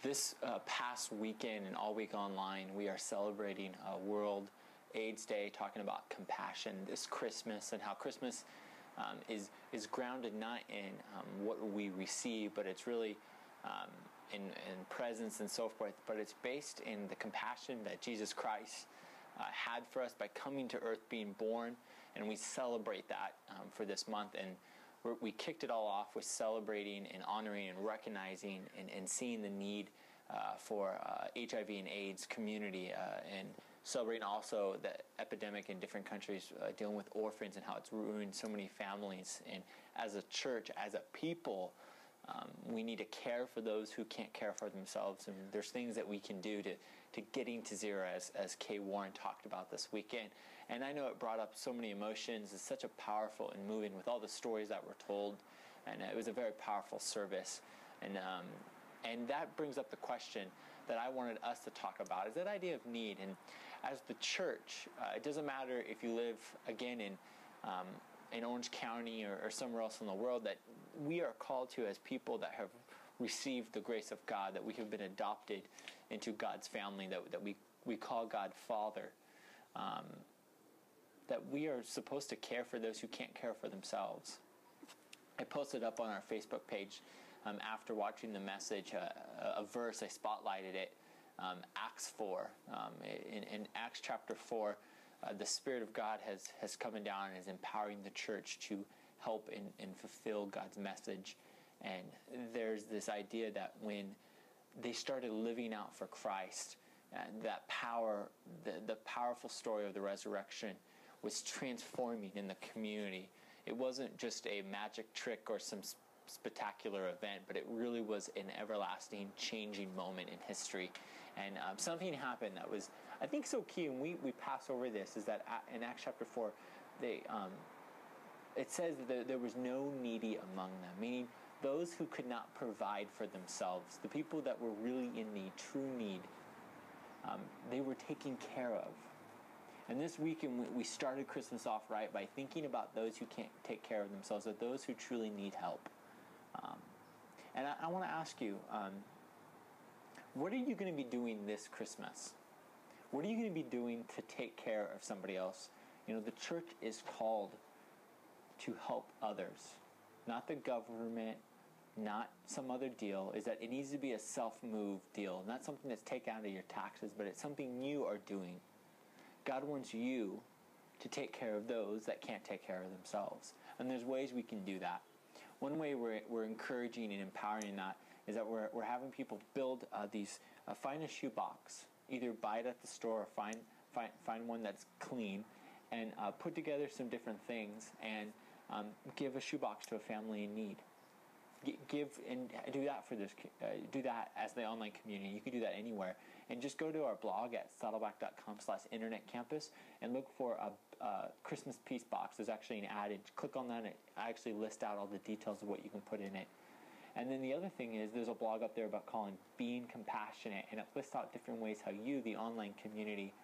This past weekend and all week online, we are celebrating World AIDS Day, talking about compassion this Christmas, and how Christmas is grounded not in what we receive, but it's really in presence and so forth, but it's based in the compassion that Jesus Christ had for us by coming to earth, being born, and we celebrate that for this month. And we kicked it all off with celebrating and honoring and recognizing and seeing the need for HIV and AIDS community, and celebrating also the epidemic in different countries, dealing with orphans and how it's ruined so many families. And as a church, as a people, we need to care for those who can't care for themselves. And there's things that we can do to getting to zero, as Kay Warren talked about this weekend. And I know it brought up so many emotions. It's such a powerful and moving, with all the stories that were told. And it was a very powerful service. And that brings up the question that I wanted us to talk about, is that idea of need. And as the church, it doesn't matter if you live, again, in Orange County or somewhere else in the world, that we are called to, as people that have received the grace of God, that we have been adopted into God's family, that we call God Father, that we are supposed to care for those who can't care for themselves. I posted up on our Facebook page after watching the message a verse. I spotlighted it, Acts 4. In Acts chapter 4, the Spirit of God has come down and is empowering the church to help and fulfill God's message. And there's this idea that when they started living out for Christ, that power, the powerful story of the resurrection was transforming in the community. It wasn't just a magic trick or some spectacular event, but it really was an everlasting changing moment in history. And something happened that was, I think, so key, and we pass over this, is that in Acts chapter 4, it says that there was no needy among them, meaning those who could not provide for themselves, the people that were really in need, true need, they were taken care of. And this weekend, we started Christmas off right by thinking about those who can't take care of themselves, or those who truly need help. And I want to ask you, what are you going to be doing this Christmas? What are you going to be doing to take care of somebody else? You know, the church is called to help others, not the government, not some other deal. Is that it needs to be a self-move deal, not something that's taken out of your taxes, but it's something you are doing. God wants you to take care of those that can't take care of themselves. And there's ways we can do that. One way we're encouraging and empowering that is that we're having people build find a shoebox. Either buy it at the store or find one that's clean, and put together some different things and give a shoebox to a family in need. Give and do that for this. Do that as the online community. You can do that anywhere, and just go to our blog at saddleback.com/internetcampus and look for a Christmas Peace box. There's actually an ad. Click on that, and it actually lists out all the details of what you can put in it. And then the other thing is, there's a blog up there about being compassionate, and it lists out different ways how you, the online community,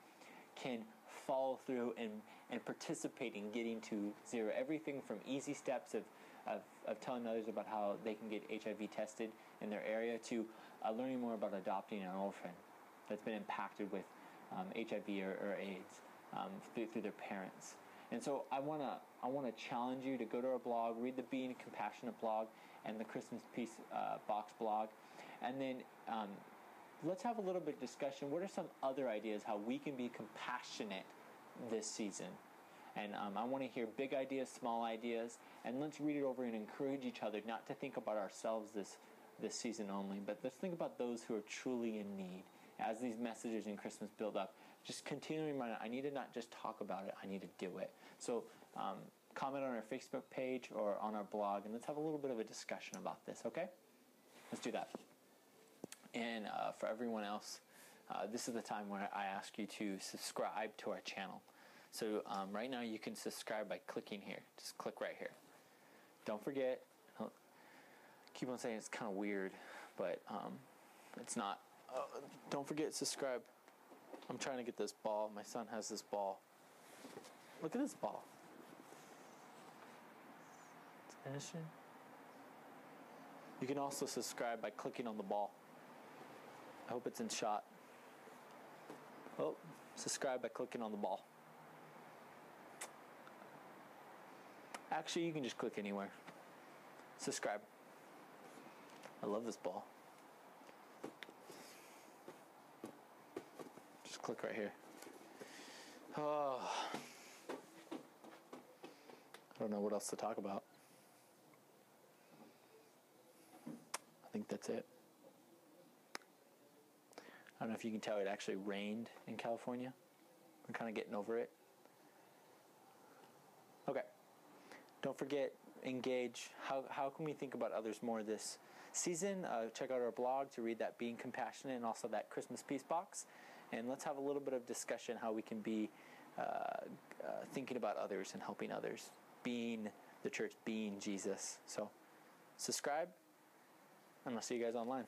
can follow through and participate in getting to zero. Everything from easy steps of telling others about how they can get HIV tested in their area, to learning more about adopting an orphan that's been impacted with HIV or AIDS through their parents. And so I want to challenge you to go to our blog, read the Being Compassionate blog and the Christmas Peace box blog, and then let's have a little bit of discussion. What are some other ideas how we can be compassionate this season? And I want to hear big ideas, small ideas, and let's read it over and encourage each other not to think about ourselves this season only, but let's think about those who are truly in need. As these messages in Christmas build up, just continually remind, I need to not just talk about it, I need to do it. So comment on our Facebook page or on our blog, and let's have a little bit of a discussion about this, okay? Let's do that. And for everyone else, this is the time where I ask you to subscribe to our channel. So right now you can subscribe by clicking here. Just click right here. Don't forget, I keep on saying it's kind of weird, but it's not. Don't forget to subscribe. I'm trying to get this ball. My son has this ball. Look at this ball. It's finishing. You can also subscribe by clicking on the ball. I hope it's in shot. Oh, subscribe by clicking on the ball. Actually, you can just click anywhere. Subscribe. I love this ball. Just click right here. Oh, I don't know what else to talk about. I think that's it. I don't know if you can tell, it actually rained in California. We're kind of getting over it. Okay. Don't forget, engage. How can we think about others more this season? Check out our blog to read that Being Compassionate and also that Christmas Peace Box. And let's have a little bit of discussion how we can be thinking about others and helping others. Being the church, being Jesus. So subscribe, and I'll see you guys online.